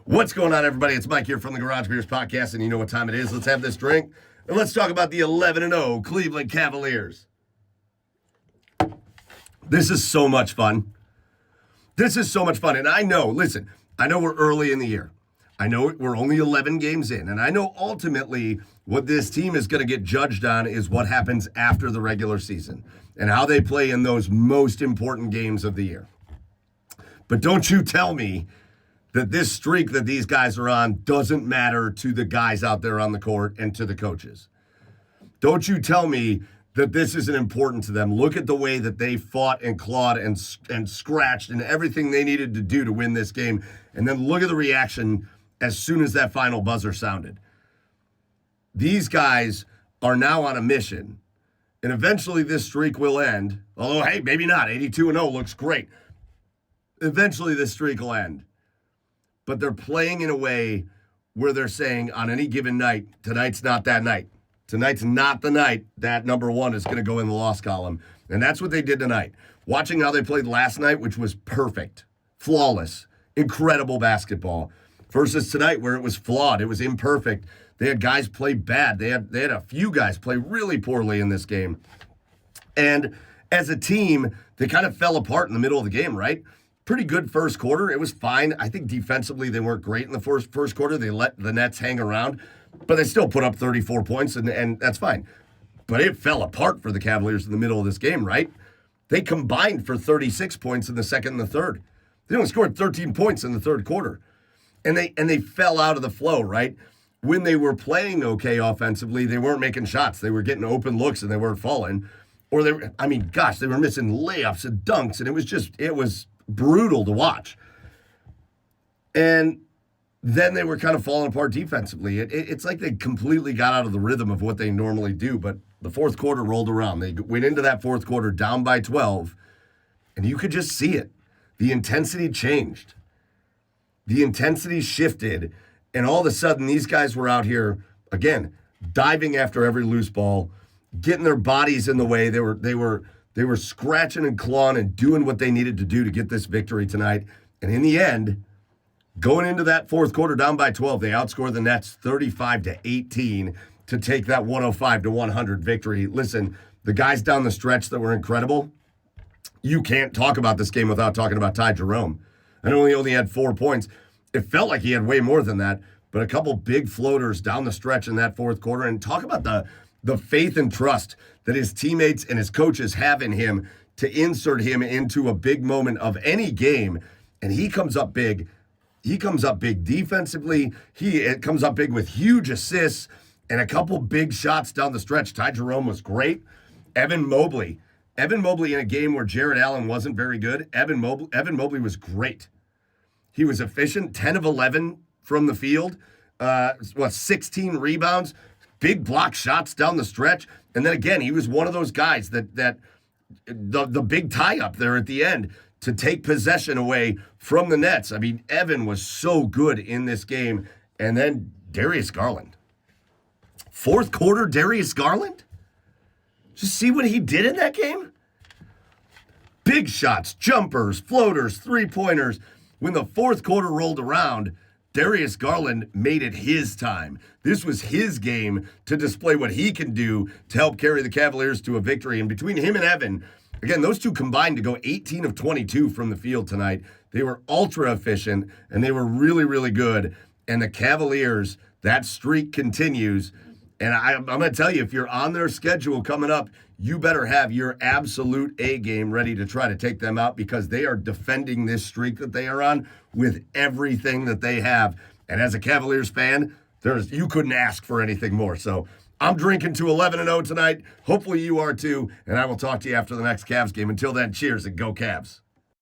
What's going on, everybody? It's Mike here from the Garage Beers Podcast, and you know what time it is. Let's have this drink, and let's talk about the 11-0 Cleveland Cavaliers. This is so much fun. And I know, listen, I know we're early in the year. I know we're only 11 games in, and I know ultimately what this team is going to get judged on is what happens after the regular season and how they play in those most important games of the year. But don't you tell me that this streak that these guys are on doesn't matter to the guys out there on the court and to the coaches. Don't you tell me that this isn't important to them. Look at the way that they fought and clawed and scratched and everything they needed to do to win this game. And then look at the reaction as soon as that final buzzer sounded. These guys are now on a mission. And eventually this streak will end. Although, hey, maybe not. 82-0 looks great. Eventually this streak will end. But they're playing in a way where they're saying on any given night, tonight's not that night. Tonight's not the night that number one is going to go in the loss column. And that's what they did tonight. Watching how they played last night, which was perfect, flawless, incredible basketball, versus tonight where it was flawed, it was imperfect. They had guys play bad. They had a few guys play really poorly in this game. And as a team, they kind of fell apart in the middle of the game, right? Pretty good first quarter. It was fine. I think defensively they weren't great in the first quarter. They let the Nets hang around, but they still put up 34 points, and that's fine. But it fell apart for the Cavaliers in the middle of this game, right? They combined for 36 points in the second and the third. They only scored 13 points in the third quarter. And they fell out of the flow, right? When they were playing okay offensively, they weren't making shots. They were getting open looks and they weren't falling. Or they were missing layups and dunks, and it was brutal to watch. And then they were kind of falling apart defensively. It's like they completely got out of the rhythm of what they normally do, but the fourth quarter rolled around. They went into that fourth quarter down by 12, and you could just see it. The intensity changed. The intensity shifted, and all of a sudden these guys were out here, again, diving after every loose ball, getting their bodies in the way. They were scratching and clawing and doing what they needed to do to get this victory tonight. And in the end, going into that fourth quarter down by 12, they outscored the Nets 35-18 to take that 105-100 victory. Listen, the guys down the stretch that were incredible, you can't talk about this game without talking about Ty Jerome. I know he only had 4 points. It felt like he had way more than that, but a couple big floaters down the stretch in that fourth quarter. And talk about the faith and trust that his teammates and his coaches have in him to insert him into a big moment of any game. And he comes up big. He comes up big defensively. It comes up big with huge assists and a couple big shots down the stretch. Ty Jerome was great. Evan Mobley in a game where Jarrett Allen wasn't very good. Evan Mobley was great. He was efficient, 10 of 11 from the field, 16 rebounds, big block shots down the stretch. And then again, he was one of those guys that the big tie-up there at the end to take possession away from the Nets. I mean, Evan was so good in this game. And then Darius Garland. Fourth quarter, Darius Garland? Just see what he did in that game? Big shots, jumpers, floaters, three-pointers. When the fourth quarter rolled around, Darius Garland made it his time. This was his game to display what he can do to help carry the Cavaliers to a victory. And between him and Evan, again, those two combined to go 18 of 22 from the field tonight. They were ultra efficient, and they were really, really good. And the Cavaliers, that streak continues. And I'm going to tell you, if you're on their schedule coming up, you better have your absolute A game ready to try to take them out because they are defending this streak that they are on with everything that they have. And as a Cavaliers fan, you couldn't ask for anything more. So I'm drinking to 11-0 tonight. Hopefully you are too. And I will talk to you after the next Cavs game. Until then, cheers and go Cavs.